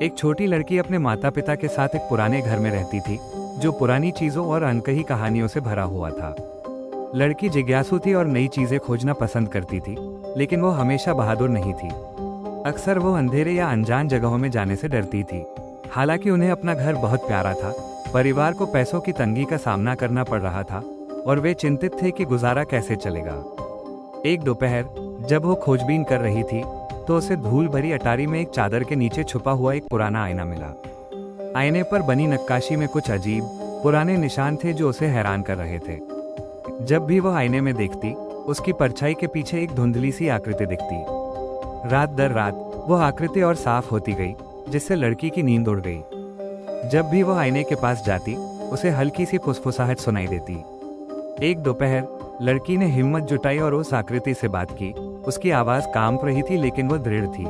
एक छोटी लड़की अपने माता पिता के साथ एक पुराने घर में रहती थी, जो पुरानी चीजों और अनकही कहानियों से भरा हुआ था। लड़की जिज्ञासु थी और नई चीजें खोजना पसंद करती थी, लेकिन वो हमेशा बहादुर नहीं थी। अक्सर वो अंधेरे या अनजान जगहों में जाने से डरती थी। हालांकि उन्हें अपना घर बहुत प्यारा था, परिवार को पैसों की तंगी का सामना करना पड़ रहा था और वे चिंतित थे कि गुजारा कैसे चलेगा। एक दोपहर जब वो खोजबीन कर रही थी, तो उसे धूल भरी अटारी में एक चादर के नीचे छुपा हुआ एक पुराना आईना मिला। आईने पर बनी नक्काशी में कुछ अजीब पुराने निशान थे जो उसे हैरान कर रहे थे। जब भी वह आईने में देखती, उसकी परछाई के पीछे एक धुंधली सी आकृति दिखती। रात दर रात वह आकृति और साफ होती गई, जिससे लड़की की नींद उड़ गई। जब भी वह आईने के पास जाती, उसे हल्की सी फुसफुसाहट सुनाई देती। एक दोपहर लड़की ने हिम्मत जुटाई और उस आकृति से बात की। उसकी आवाज कांप रही थी, लेकिन वह दृढ़ थी।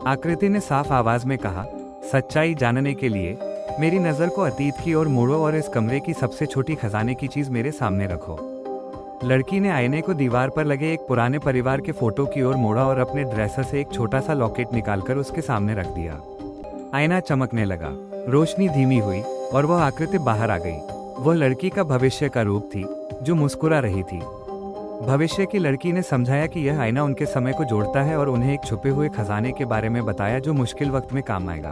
आकृति ने साफ आवाज में कहा, सच्चाई जानने के लिए मेरी नजर को अतीत की ओर मोड़ो और इस कमरे की सबसे छोटी खजाने की चीज मेरे सामने रखो। लड़की ने आईने को दीवार पर लगे एक पुराने परिवार के फोटो की ओर मोड़ा और अपने ड्रेसर से एक छोटा सा लॉकेट निकालकर उसके सामने रख दिया। आईना चमकने लगा, रोशनी धीमी हुई और वह आकृति बाहर आ गई। वह लड़की का भविष्य का रूप थी, जो मुस्कुरा रही थी। भविष्य की लड़की ने समझाया कि यह आईना उनके समय को जोड़ता है और उन्हें एक छुपे हुए खजाने के बारे में बताया जो मुश्किल वक्त में काम आएगा।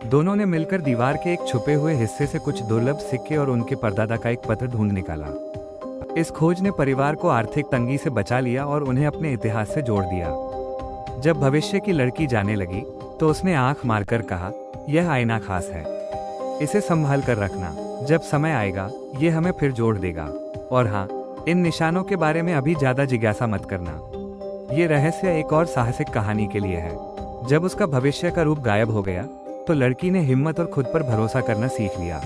दोनों ने मिलकर दीवार के एक छुपे हुए हिस्से से कुछ दुर्लभ सिक्के और उनके परदादा का एक पत्र ढूंढ निकाला। इस खोज ने परिवार को आर्थिक तंगी से बचा लिया और उन्हें अपने इतिहास से जोड़ दिया। जब भविष्य की लड़की जाने लगी, तो उसने आंख मारकर कहा, यह आईना खास है, इसे संभाल कर रखना। जब समय आएगा ये हमें फिर जोड़ देगा। और हाँ, इन निशानों के बारे में अभी ज्यादा जिज्ञासा मत करना। ये रहस्य एक और साहसिक कहानी के लिए है। जब उसका भविष्य का रूप गायब हो गया, तो लड़की ने हिम्मत और खुद पर भरोसा करना सीख लिया।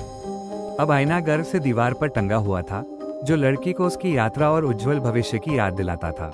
अब आईना गर्व से दीवार पर टंगा हुआ था, जो लड़की को उसकी यात्रा और उज्जवल भविष्य की याद दिलाता था।